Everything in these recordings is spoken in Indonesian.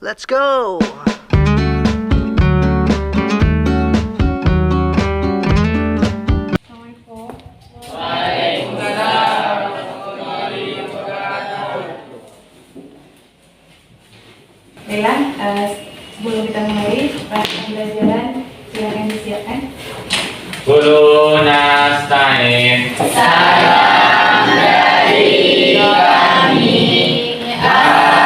Let's go! Baiklah, sebelum kita mulai pembelajaran, silakan disiapkan. Guru Nastain. Salam dari kami. Assalamualaikum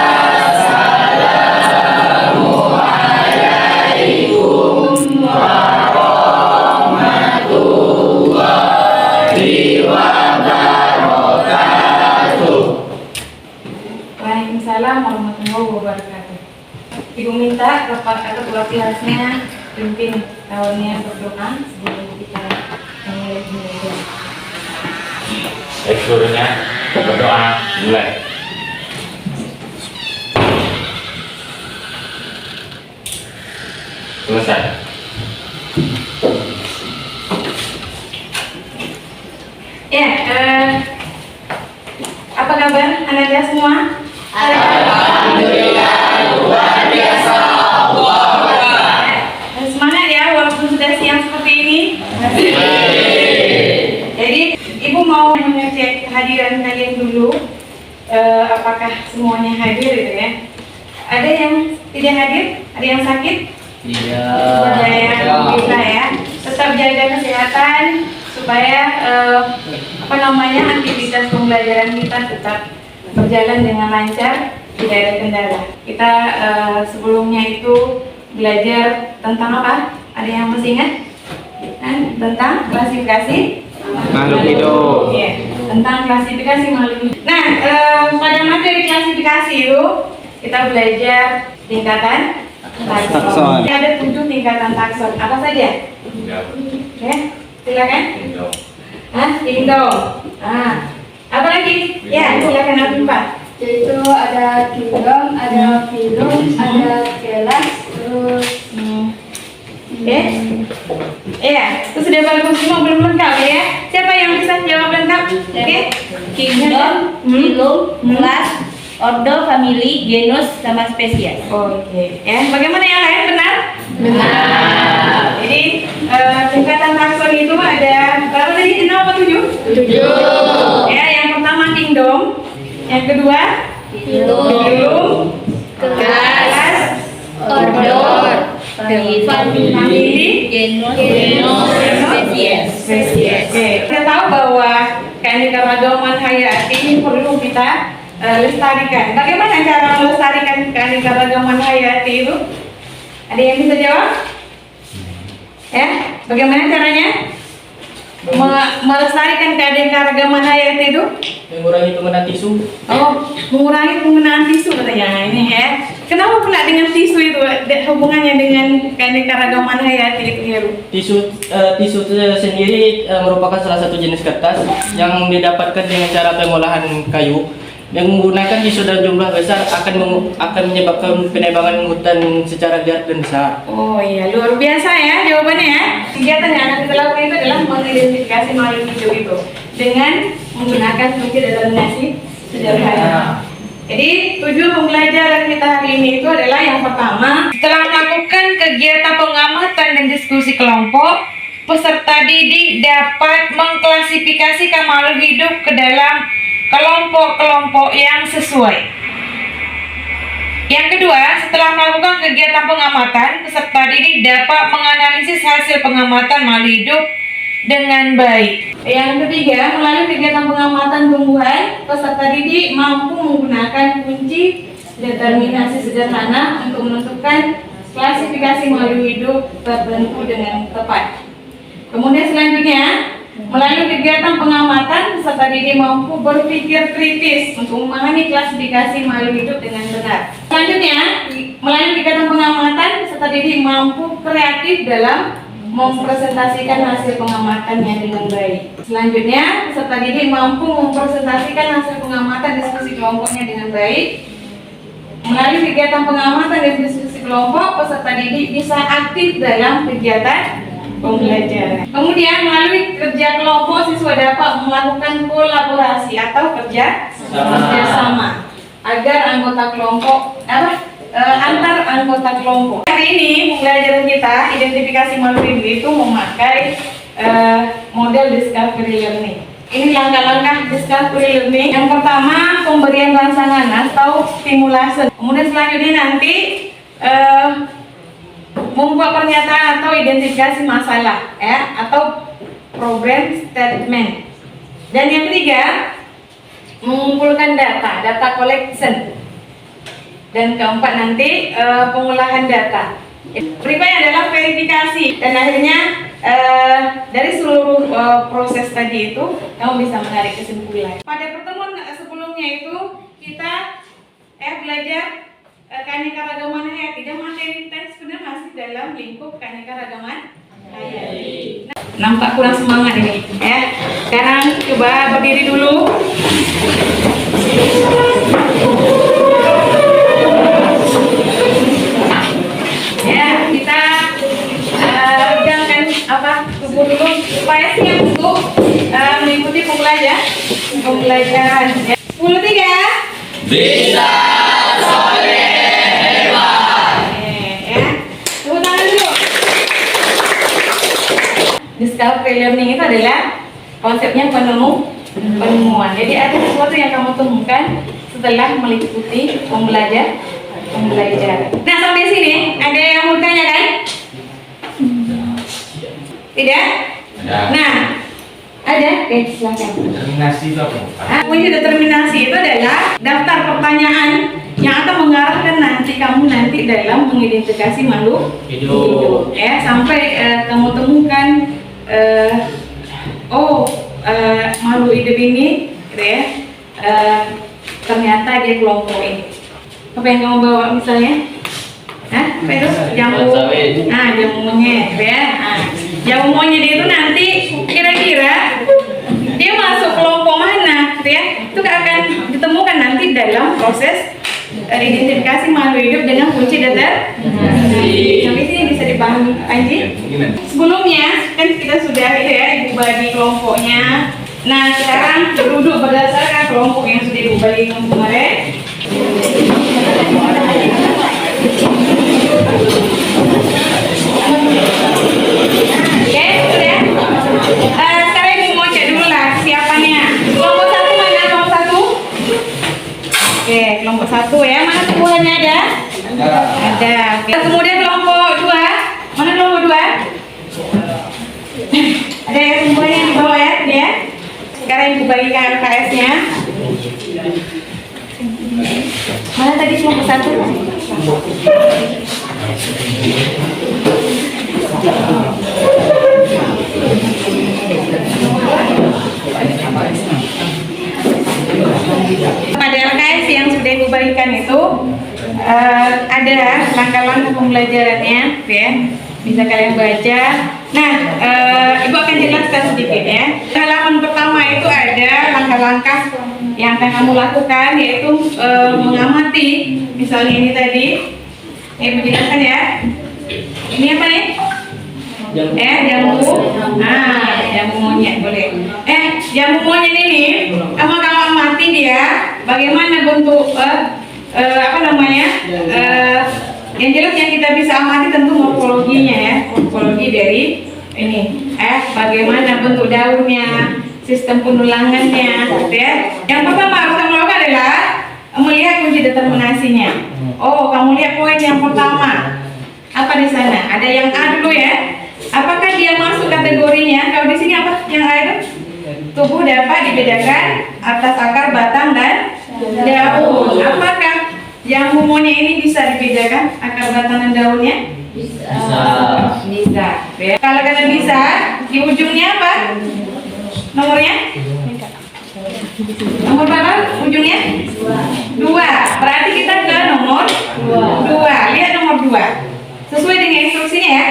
warahmatullahi wabarakatuh. Waalaikumsalam warahmatullahi wabarakatuh. Ibu minta ketua kelasnya pimpin kawannya berdoa sebelum kita mulai belajar. Gurunya berdoa mulai. Selesai. Ya, apa kabar Anda semua? Alhamdulillah luar biasa. Semangat ya walaupun sudah siang seperti ini. Jadi ibu mau mengecek kehadiran kalian dulu, apakah semuanya hadir gitu ya. Ada yang tidak hadir? Ada yang sakit? Iya. Alhamdulillah ya. Tetap jaga kesehatan supaya aktivitas pembelajaran kita tetap berjalan dengan lancar, tidak ada kendala. Kita sebelumnya itu belajar tentang apa? Ada yang masih ingat? Tentang klasifikasi Makhluk hidup. Ya, tentang klasifikasi makhluk hidup. Nah, pada materi klasifikasi itu kita belajar tingkatan takson. Ada 7 tingkatan takson. Apa saja? Ya, silakan. Indo. Apa lagi? Ya, silakan Afifah. Yaitu ada kingdom, ada filum, ada kelas, terus Iya, itu sudah bagus semua, belum lengkap ya. Siapa yang bisa jawab lengkap? Oke. kingdom, filum, kelas, ordo, family, genus, sama spesies. Oke. Ya, bagaimana yang lain benar? Benar. Jadi tingkatan takson itu ada berapa tadi? 6 apa 7? 7. Ya, yang pertama kingdom, yang kedua Filum, kelas, ordo, family, genus, spesies. Oke. Kita tahu bahwa keanekaragaman hayati ini perlu kita lestarikan. Bagaimana cara melestarikan keanekaragaman hayati itu? Ada yang bisa jawab? Ya, bagaimana caranya melestarikan keanekaragaman hayati itu? Mengurangi penggunaan tisu. Oh, mengurangi penggunaan tisu katanya ini ya. Kenapa pula dengan tisu itu? Hubungannya dengan keanekaragaman hayati itu ya, Bu? Tisu itu sendiri merupakan salah satu jenis kertas yang didapatkan dengan cara pengolahan kayu. Yang menggunakan tisu dalam jumlah besar akan menyebabkan penebangan hutan secara liar dan besar. Oh iya, luar biasa ya jawabannya ya. Kegiatan yang akan kita lakukan itu adalah mengidentifikasi makhluk hidup itu dengan menggunakan kunci determinasi sederhana. Jadi tujuan pembelajaran kita hari ini itu adalah yang pertama, setelah melakukan kegiatan pengamatan dan diskusi kelompok, peserta didik dapat mengklasifikasikan makhluk hidup ke dalam kelompok-kelompok yang sesuai. Yang kedua, setelah melakukan kegiatan pengamatan, peserta didik dapat menganalisis hasil pengamatan makhluk hidup dengan baik. Yang ketiga, melalui kegiatan pengamatan tumbuhan, peserta didik mampu menggunakan kunci determinasi sederhana untuk menentukan klasifikasi makhluk hidup tertentu dengan tepat. Kemudian selanjutnya, melalui kegiatan pengamatan, peserta didik mampu berpikir kritis untuk memahami klasifikasi makhluk hidup dengan benar. Selanjutnya, melalui kegiatan pengamatan, peserta didik mampu kreatif dalam mempresentasikan hasil pengamatannya dengan baik. Selanjutnya, peserta didik mampu mempresentasikan hasil pengamatan diskusi kelompoknya dengan baik. Melalui kegiatan pengamatan dan diskusi kelompok, peserta didik bisa aktif dalam kegiatan pembelajaran. Kemudian melalui kerja kelompok, siswa dapat melakukan kolaborasi atau kerja sama agar anggota kelompok antar anggota kelompok. Hari ini pembelajaran kita identifikasi makhluk hidup itu memakai model discovery learning. Ini langkah-langkah discovery learning. Yang pertama, pemberian rangsangan atau stimulasi. Kemudian selanjutnya nanti membuat pernyataan atau identifikasi masalah, ya, atau problem statement. Dan yang ketiga, mengumpulkan data collection. Dan keempat nanti pengolahan data. Berikutnya adalah verifikasi. Dan akhirnya dari seluruh proses tadi itu kamu bisa menarik kesimpulan. Pada pertemuan sebelumnya itu kita belajar keanekaragaman hayati dan materi kita sebenarnya masih dalam lingkup keanekaragaman hayati. Nampak kurang semangat ini, ya. Sekarang coba berdiri dulu. Ya, kita regangkan tubuh dulu supaya siap untuk mengikuti pembelajaran. 10-3. Bisa sore hebat. Ya, tepuk tangan dulu. Discovery learning itu adalah konsepnya penemuan. Jadi ada sesuatu yang kamu temukan setelah meliputi pembelajaran. Nah, sampai sini ada yang mau tanya kan? Tidak? Ada. Nah, ada? Oke, silakan. Determinasi itu apa? Kunci determinasi itu adalah daftar pertanyaan yang akan mengarahkan kamu nanti dalam mengidentifikasi makhluk hidup. Ya, sampai kamu temukan makhluk hidup ini, gitu ya. Ternyata dia kelompok ini. Apa yang kamu bawa misalnya? Apa itu? Jamu. Jamu monyet, gitu ya. Jamu monyet itu nanti kira-kira dia masuk kelompok mana, gitu ya? Itu akan ditemukan nanti dalam proses identifikasi makhluk hidup dengan kunci determinasi. Sampai sini bisa dipahami, Panji? Sebelumnya kan kita sudah ibu bagi kelompoknya. Nah, sekarang duduk berdasarkan kelompok yang sudah ibu bagi kemarin. Oke, sudah. Sekarang ibu mau cek dulu lah siapanya. Kelompok satu mana? Kelompok satu? Oke, kelompok satu ya. Mana tumbuhannya ada? Ada. Oke. Kemudian kelompok dua. Mana kelompok dua? Ada ya tumbuhannya di bawah ya, dia. Sekarang ibu bagikan LKS-nya. Mana tadi kelompok satu? Pada LKS yang sudah ibu bagikan itu ada langkah-langkah pembelajarannya, ya. Bisa kalian baca. Nah, ibu akan jelaskan sedikit ya. Halaman pertama itu ada langkah-langkah yang akan kamu lakukan, yaitu mengamati. Misalnya ini tadi, ibu jelaskan ya. Ini apa nih? Jamu. Jamu monyet boleh. Jamu monyet ini, kamu amati dia. Bagaimana bentuk yang jelas yang kita bisa amati tentu morfologinya ya, morfologi dari ini. Bagaimana bentuk daunnya, sistem pendulangannya, gitu ya. Yang pertama harus kamu lakukan adalah melihat kunci determinasinya. Kamu lihat poin yang pertama. Apa di sana? Ada yang A dulu ya. Apakah dia masuk kategorinya? Kalau di sini apa yang A itu? Tubuh dapat dibedakan atas akar, batang, dan daun. Apakah jamu monyet ini bisa dibedakan akar, batang, dan daunnya? Bisa. Ya. Kalau kalian bisa, di ujungnya apa? Nomornya? Nomor berapa ujungnya? 2. Berarti kita ke nomor 2. Lihat nomor 2. Sesuai dengan instruksinya ya.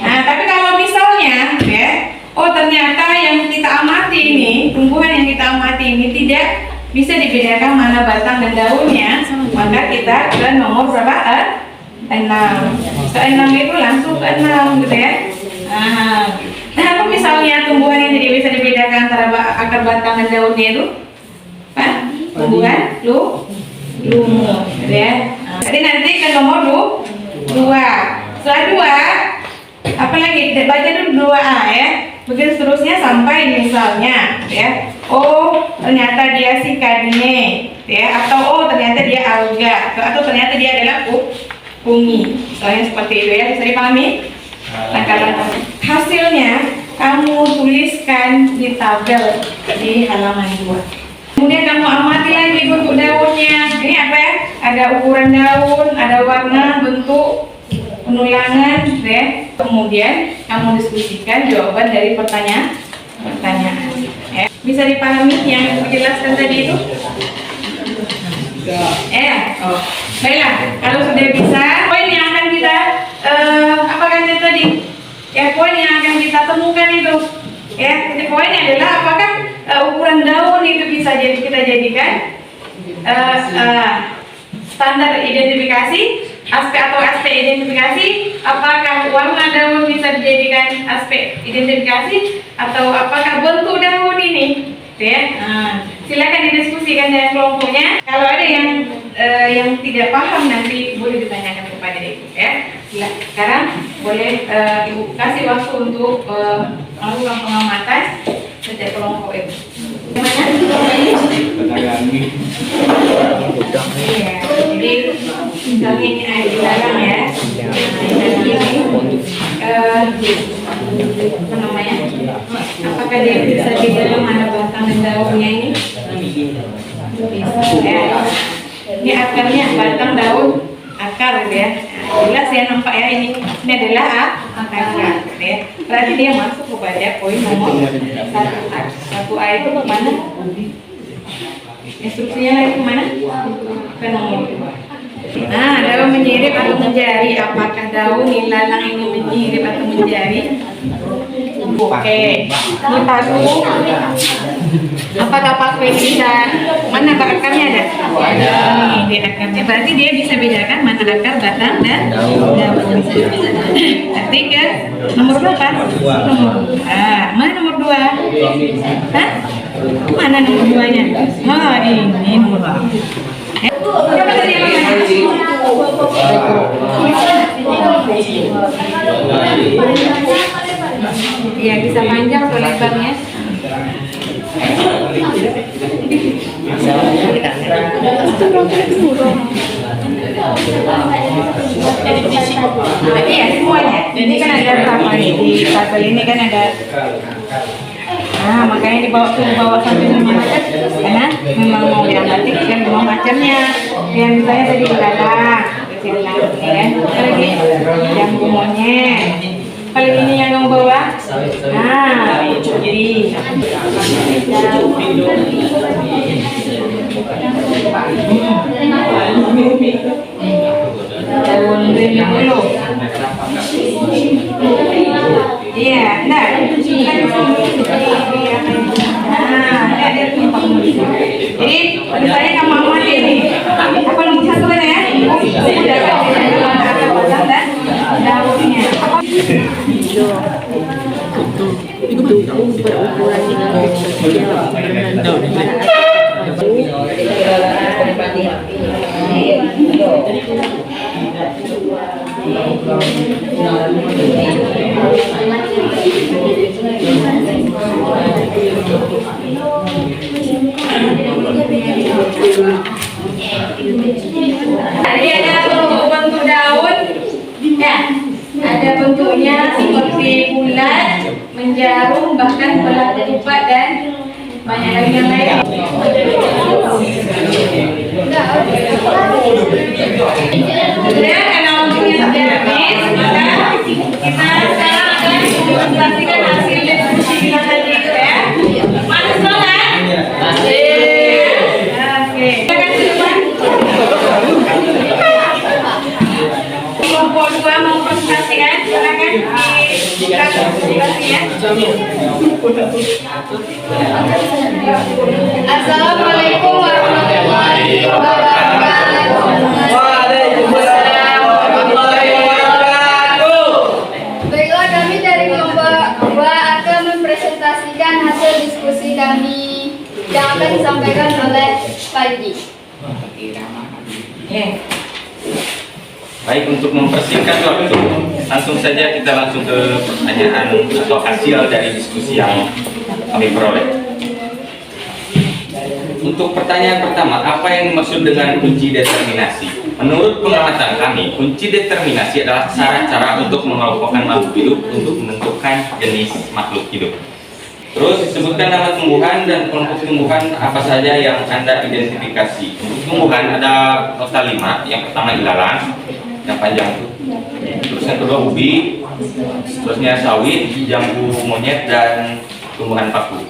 Nah, tapi kalau misalnya ya, ternyata yang kita amati ini, tumbuhan yang kita amati ini tidak bisa dibedakan mana batang dan daunnya, maka kita ke nomor berapa? 6. Ke 6 itu langsung ke 6 gitu ya. Nah, apa misalnya tumbuhan yang tidak bisa dibedakan antara akar, batang, dan daunnya itu? Tumbuhan lumut, gitu ya. Jadi nanti ke nomor 2. Setelah 2, apa lagi? Baca dulu 2A ya. Begitu seterusnya sampai misalnya ya. Oh, ternyata dia si Kadine ya, atau oh ternyata dia alga, atau ternyata dia adalah fungi. Misalnya seperti itu ya, bisa dipahami? Langkah-langkah. Hasilnya kamu tuliskan di tabel di halaman 2. Kemudian kamu amati lagi bentuk daunnya. Ini apa ya? Ada ukuran daun, ada warna, bentuk, penulangan, ya. Kemudian kamu diskusikan jawaban dari pertanyaan. Ya. Bisa dipahami yang dijelaskan tadi itu? Oh, baiklah. Kalau sudah bisa, poin yang akan kita apa kan tadi? Ya, poin yang akan kita temukan itu. Ya, jadi poinnya adalah apakah ukuran daun itu bisa jadi kita jadikan standar identifikasi, aspek identifikasi, apakah warna daun bisa dijadikan aspek identifikasi, atau apakah bentuk daun ini, ya. Silakan didiskusikan dengan kelompoknya. Kalau ada yang tidak paham nanti boleh ditanyakan kepada ibu, ya. Sekarang boleh ibu kasih waktu untuk melakukan pengamatan setiap kelompok ibu. Gimana? Iya, jadi misalnya ini ada di dalam ya. Apa namanya? Apakah dia bisa di dalam ada batang dan daunnya ini? Bisa ya. Ini akarnya batang daun akar ya. Jelas ya, nampak ya, ini adalah akar ya. Berarti dia masuk kepada poin nomor 1A. 1A itu kemana? Instruksinya lagi kemana? Ke nomor 2. Nah, daun menyirip atau menjari. Apakah daun ilalang ini menyirip atau menjari? Oke, kita dulu. Apakah Pak Kue bisa, mana akarnya ada? Ini di akarnya. Berarti dia bisa bedakan mana akar, batang, dan daun. Berarti ke nomor berapa? Nomor 2. Mana nomor 2? Hah? Mana nomor 2-nya? Oh, ini nomor 2. Coba tadi apa? Ya, bisa panjang atau lebarnya. Iya, semuanya. Ini kan ada berapa nih di tabel ini kan ada. Nah, makanya dibawa sampai 5 macam karena memang mau diamati kan 5 macamnya. Yang misalnya tadi di belakang, kecil lagi ya. Lagi yang monyet. Kalau ini yang kamu bawa, nah, jadi daun dulu. Iya, nah, jadi misalnya kamu amati ini, apa nomor 1 kan ya? Sudah kan daunnya. Itu berukuran Jadi ada bentuk daun, ya, ada bentuknya seperti bulat, menjarum, bahkan belah ketupat dan banyak lagi yang lain. Sudah, kalau waktunya sudah habis, maka kita sekarang akan menjelaskan hasil diskusi kita tadi itu ya. Mana soalnya? Oke. Silakan duluan. Kelompok 2 mau presentasikan, silakan dibuka presentasinya. Assalamualaikum warahmatullahi wabarakatuh. Waalaikumsalam warahmatullahi wabarakatuh. Baiklah, kami dari kelompok 2 akan mempresentasikan hasil diskusi kami yang akan disampaikan oleh Pak Ji. Baik, untuk mempersingkat waktu, langsung saja kita langsung ke pertanyaan atau hasil dari diskusi yang kami peroleh. Untuk pertanyaan pertama, apa yang dimaksud dengan kunci determinasi? Menurut pengamatan kami, kunci determinasi adalah cara-cara untuk mengelompokkan makhluk hidup untuk menentukan jenis makhluk hidup. Terus disebutkan nama tumbuhan dan kelompok tumbuhan apa saja yang Anda identifikasi. Untuk tumbuhan ada total 5. Yang pertama ilalang, yang panjang itu. Terus yang kedua ubi, terusnya sawit, jambu monyet, dan tumbuhan paku.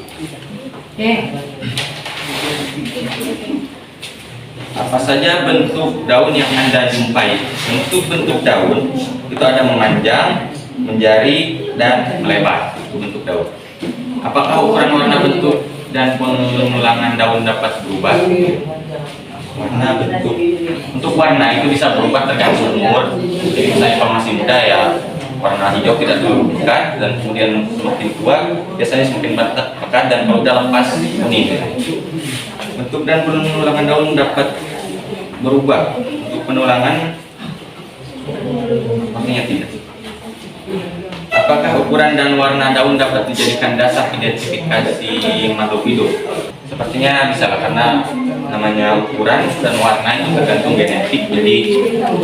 Oke. Apa saja bentuk daun yang Anda jumpai? Untuk bentuk daun itu ada memanjang, menjari, dan melebar. Itu bentuk daun. Apakah ukuran warna bentuk dan pengulangan daun dapat berubah? Warna bentuk. Untuk warna itu bisa berubah tergantung umur. Jadi misalnya kalau masih muda ya warna hijau tidak terlalu pekat, dan kemudian semakin tua biasanya semakin pekat, dan kalau udah lepas kuning. Bentuk dan penulangan daun dapat berubah. Untuk penulangan artinya tidak. Apakah ukuran dan warna daun dapat dijadikan dasar identifikasi makhluk hidup? Sepertinya bisa lah, karena namanya ukuran dan warna itu tergantung genetik, jadi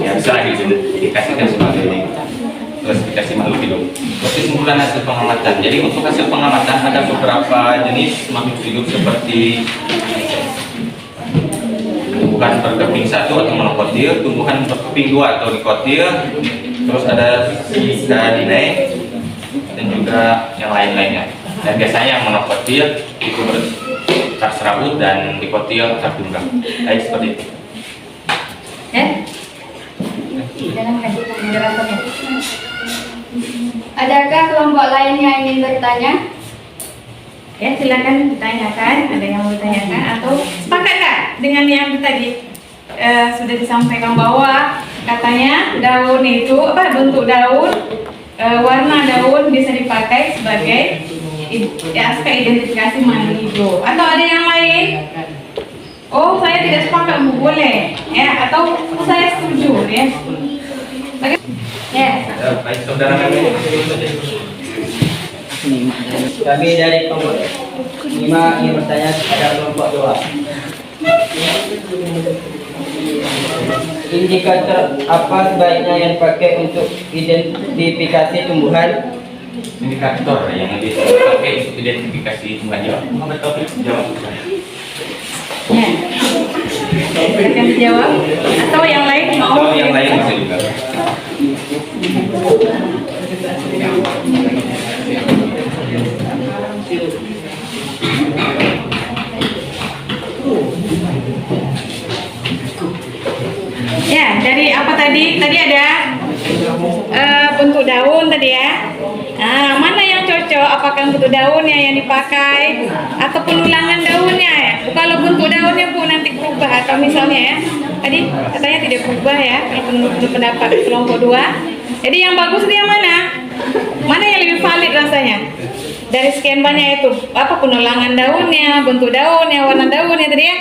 ya bisa lagi diidentifikasikan sebagai klasifikasi makhluk hidup. Kesimpulan hasil pengamatan. Jadi untuk hasil pengamatan ada beberapa jenis makhluk hidup seperti tumbuhan berkeping 1 atau monokotil, tumbuhan berkeping 2 atau dikotil, terus ada Cicadidae, dan juga yang lain-lainnya. Dan biasanya yang monokotil itu berakar serabut dan dikotil akar tunggang. Baik, seperti itu. Adakah kelompok lain yang ingin bertanya? Ya, silakan ditanyakan. Ada yang mau ditanyakan atau sepakatkah dengan yang tadi sudah disampaikan bahwa katanya daun itu bentuk daun, warna daun bisa dipakai sebagai aspek identifikasi makhluk hidup. Atau ada yang lain? Oh, saya tidak sepakat, Bu, boleh ya, atau saya setuju ya. Ya. Baik, saudara Kami dari kelompok 5 ingin bertanya kepada kelompok 2. Indikator apa sebaiknya yang dipakai untuk identifikasi tumbuhan? Indikator yang dipakai untuk identifikasi tumbuhan. Jawab. Ya. Silakan dijawab. Atau yang lain mau? Atau yang lain bisa juga. Ya, dari apa tadi? Tadi ada bentuk daun tadi ya. Nah, mana yang cocok? Apakah bentuk daunnya yang dipakai atau penulangan daunnya ya? Kalau bentuk daunnya Bu nanti berubah, atau misalnya ya, tadi katanya tidak berubah ya kalau menurut pendapat kelompok 2. Jadi yang bagus itu yang mana? Mana yang lebih valid rasanya? Dari sekian banyak itu, apa penulangan daunnya, bentuk daunnya, warna daunnya tadi ya?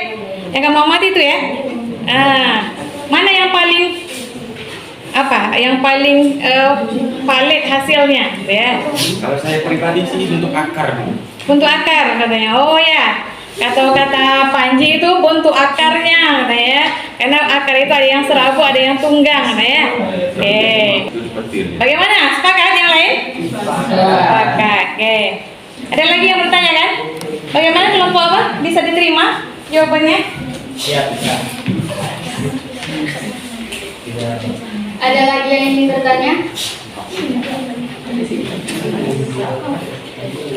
Yang kamu amati itu ya? Mana yang paling yang paling valid hasilnya ya? Kalau saya pribadi sih bentuk akar. Bentuk akar katanya. Oh ya, kata Panji itu bentuk akarnya katanya ya. Karena akar itu ada yang serabut, ada yang tunggang katanya ya. Oke. Bagaimana? Sepakat yang lain? Sepakat. Oke. Ada lagi yang bertanya kan? Bagaimana kelompok apa? Bisa diterima jawabannya? Ya, bisa. Ada lagi yang ingin bertanya?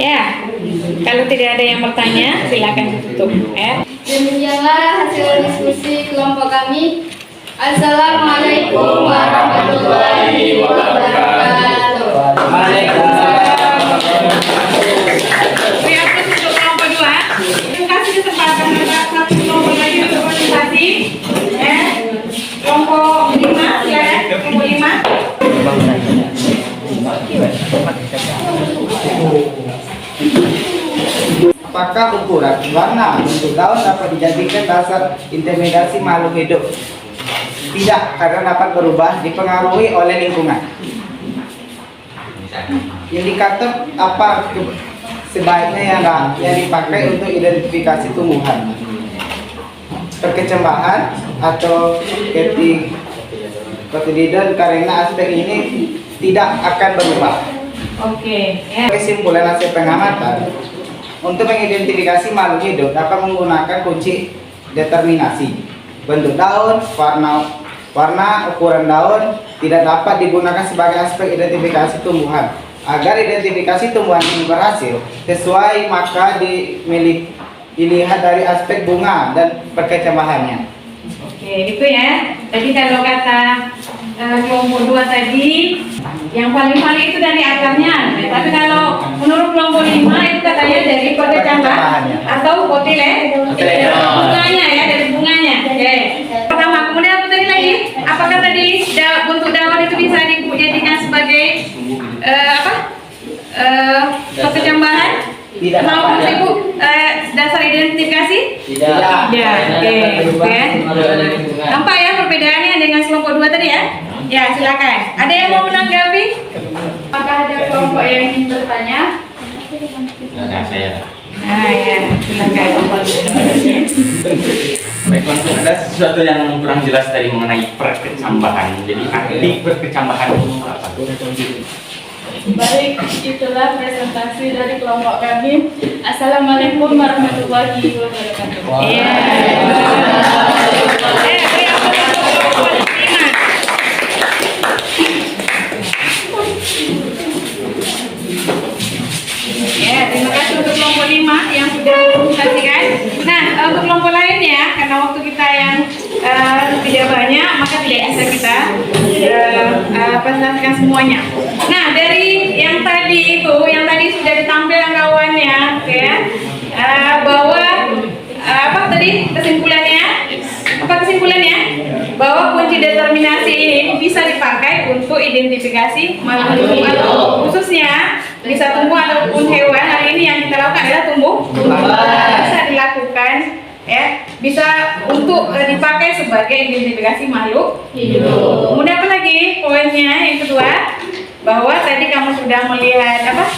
Ya, kalau tidak ada yang bertanya, silakan ditutup. Ya. Demikianlah hasil diskusi kelompok kami. Assalamualaikum warahmatullahi wabarakatuh. Terima kasih untuk kelompok 2. Terima kasih kesempatan atas satu kelompok lagi untuk presentasi. Kelompok 5, silakan. Kelompok 5. Apakah ukuran, warna, bentuk daun dapat dijadikan dasar intimidasi makhluk hidup? Tidak, karena dapat berubah dipengaruhi oleh lingkungan. Indikator apa sebaiknya yang dipakai untuk identifikasi tumbuhan? Perkecambahan atau ketidakadilan, karena aspek ini tidak akan berubah. Oke, ya. Kesimpulan hasil pengamatan, untuk mengidentifikasi makhluk hidup dapat menggunakan kunci determinasi. Bentuk daun, warna, ukuran daun tidak dapat digunakan sebagai aspek identifikasi tumbuhan. Agar identifikasi tumbuhan ini berhasil sesuai, maka dilihat dari aspek bunga dan perkecambahannya. Oke, itu ya. Jadi kalau kata kelompok 2 tadi, yang paling itu dari akarnya. Tapi kalau menurut kelompok 5 itu katanya dari perkecambahan atau bunganya ya, dari bunganya. Oke. Pertama, kemudian apa tadi lagi? Apakah tadi bentuk daun itu bisa dijadikan sebagai perkecambahan? Tidak. Mau Ibu dasar identifikasi? Tidak. Ya, oke. Nampak ya perbedaannya dengan kelompok 2 tadi ya? Ya, silakan. Ada yang mau menanggapi? Apakah ada kelompok yang ingin bertanya? Nah, saya. Nah, ya, silakan. Baik, langsung ada sesuatu yang kurang jelas tadi mengenai perkecambahan. Jadi arti perkecambahan itu apa? Baik, itulah presentasi dari kelompok kami. Assalamualaikum warahmatullahi wabarakatuh. Iya. Ya, terima kasih untuk kelompok 5 yang sudah mempresentasikan. Nah, untuk kelompok lain ya, karena waktu kita yang tidak banyak, maka tidak bisa kita presentasikan semuanya. Nah, dari yang tadi sudah ditampilkan kawannya, ya, bahwa apa tadi kesimpulannya? Apa kesimpulannya? Bahwa kunci determinasi ini bisa dipakai untuk identifikasi makhluk hidup, khususnya bisa tumbuh ataupun hewan. Hari ini yang kita lakukan adalah tumbuh. Bisa dilakukan, ya, bisa untuk dipakai sebagai identifikasi makhluk hidup. Kemudian apa lagi poinnya yang kedua? Bahwa tadi kamu sudah melihat apa?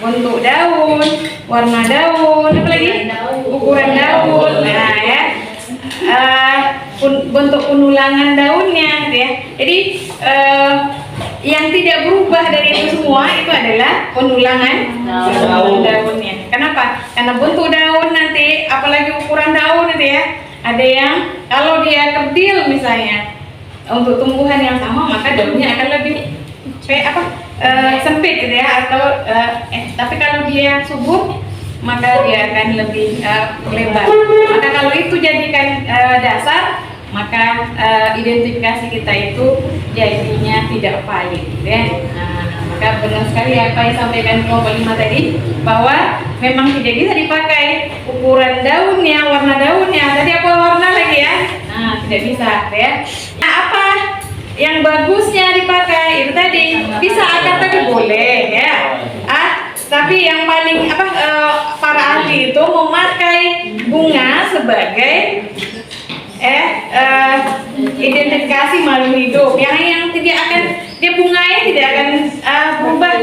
Bentuk daun, warna daun, apa lagi? Ukuran daun. Nah, ya. Bentuk penulangan daunnya, ya. Jadi yang tidak berubah dari itu semua itu adalah penulangan daunnya. Kenapa? Karena bentuk daun nanti, apalagi ukuran daun itu ya, ada yang kalau dia kerdil misalnya untuk tumbuhan yang sama, maka daunnya akan lebih sempit gitu ya, atau tapi kalau dia subur maka dia akan lebih lebar. Maka kalau itu jadikan dasar, maka identifikasi kita itu jadinya tidak valid, ya. Nah, maka benar sekali apa yang disampaikan kelompok 5 tadi, bahwa memang tidak bisa dipakai ukuran daunnya, warna daunnya. Tadi apa warna lagi ya? Nah, tidak bisa, ya. Nah, apa yang bagusnya dipakai itu tadi? Bisa akar tapi boleh, ya. Tapi yang paling para ahli itu memakai bunga sebagai identifikasi makhluk hidup yang tidak akan, dia bunganya tidak akan berubah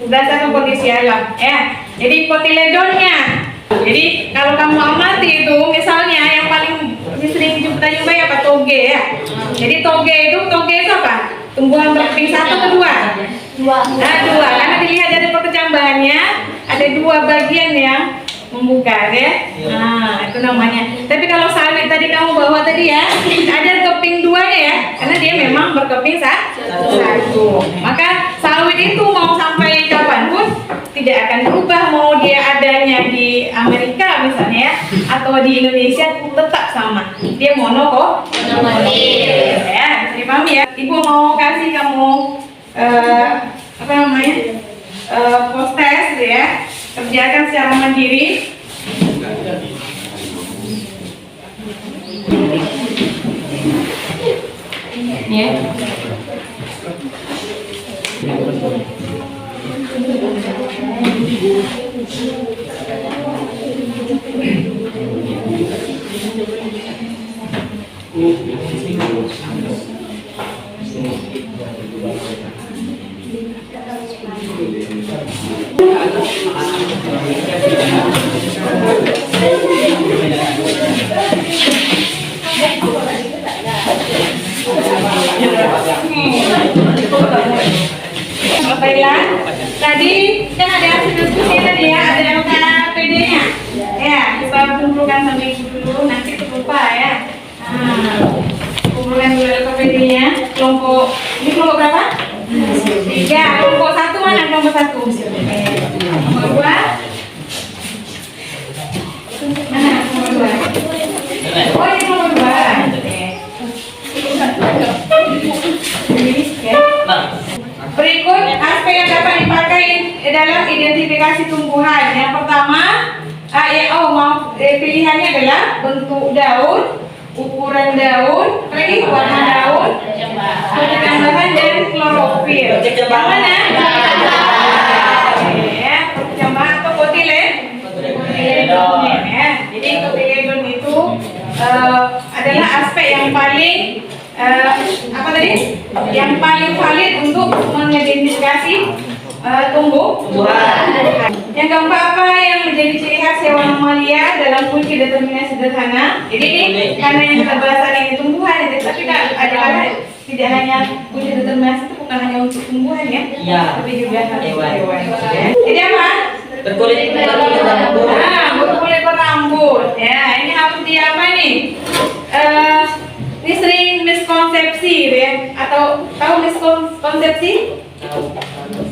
berdasarkan kondisi alam, ya. Jadi kotiledonnya, jadi kalau kamu amati itu misalnya yang paling sering dijumpai apa? Toge, ya. Jadi toge itu apa? Tumbuhan berkeping 1 atau 2? 2. Nah, 2, karena dilihat dari perkecambahannya ada 2 bagian yang membuka, ya. Nah, itu namanya. Tapi kalau sawit tadi kamu bawa tadi ya, ada keping 2-nya ya, karena dia memang berkeping 1. Maka sawit itu mau sampai kapanpun tidak akan berubah, mau dia adanya di Amerika misalnya ya, atau di Indonesia tetap sama. Dia monokotil. Ya, bisa dipahami ya. Ibu mau kasih kamu post-test ya, kerjakan secara mandiri. Ya. Thailand. Tadi kan ada hasil diskusi tadi ya, ada LKPD-nya. Ya, kita kumpulkan sambil dulu, nanti lupa ya. Nah, kumpulkan dulu LKPD-nya. Kelompok, ini kelompok berapa? 3. Kelompok 1 mana kelompok 1? Kelompok 2. Mana kelompok 2? Oh, ini kelompok 2. Berikut aspek yang dapat dipakai dalam identifikasi tumbuhan. Yang pertama, pilihannya adalah bentuk daun, ukuran daun, warna daun, pertambahan dan klorofil. Yang mana? Pertambahan atau kotiledon. Jadi kotiledon itu adalah aspek yang paling yang paling valid untuk mengidentifikasi tumbuhan. Yang keempat, apa yang menjadi ciri khas hewan mamalia dalam kunci determinasi sederhana? Jadi ini karena yang kita bahas hari ini tumbuhan, tapi ada tidak hanya kunci determinasi itu bukan hanya untuk tumbuhan ya, tapi juga hewan. Jadi apa? Berkulit berambut. Berkulit berambut. Ya, ini harus di apa nih? Ini sering miskonsepsi ya, atau tahu miskonsepsi?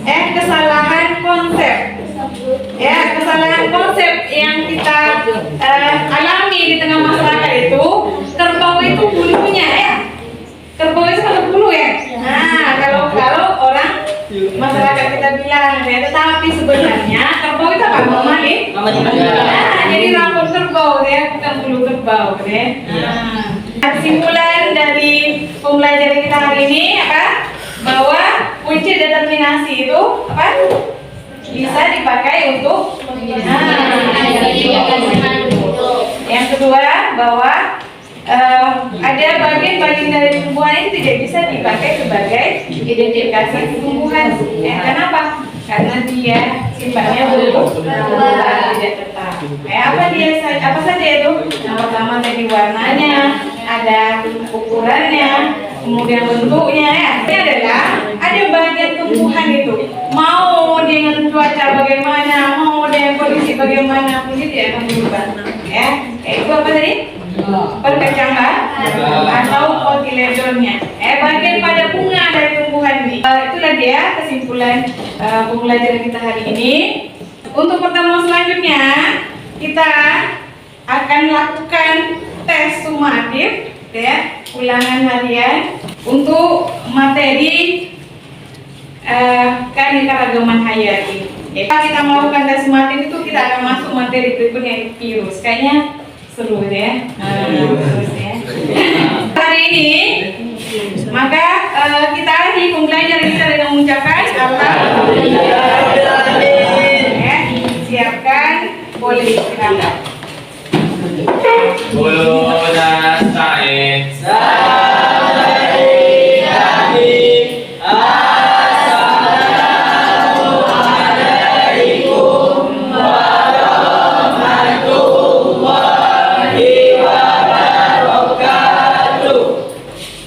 Kesalahan konsep. Ya, kesalahan konsep yang kita alami di tengah masyarakat itu, kerbau itu bulunya ya. Kerbau itu kalau bulu ya. Nah, kalau orang masyarakat kita bilang ya, tetapi sebenarnya kerbau itu apa? Mamalia. Nah, jadi rambut kerbau ya, bukan bulu kerbau ya. Kesimpulan dari pembelajaran kita hari ini apa? Bahwa kunci determinasi itu apa? Bisa dipakai untuk yang kedua, bahwa ada bagian-bagian dari tumbuhan ini tidak bisa dipakai sebagai identifikasi tumbuhan. Kenapa? Karena dia sifatnya tidak tetap. Apa saja itu? Yang pertama tadi warnanya, ada ukurannya, kemudian bentuknya ya. Ini adalah ada bagian tumbuhan itu. Mau dengan cuaca bagaimana, mau dengan kondisi bagaimana, pun dia akan berubah. Ya, itu apa tadi? Perkecambah atau kotiledonnya. Bagian pada bunga dari tumbuhan ini. Itulah dia kesimpulan pembelajaran kita hari ini. Untuk pertemuan selanjutnya kita akan lakukan tes sumatif, ya, ulangan harian untuk materi keanekaragaman hayati. Jika kita melakukan tes sumatif itu kita akan masuk materi berikutnya, virus. Kayaknya seru ya. Terus ya. Hari ini maka kita akhiri pembelajaran kita dengan mengucapkan alhamdulillah. Ya, siapkan boleh istirahat. Bulu nasain.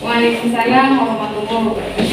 Waalaikumsalam warahmatullahi wabarakatuh.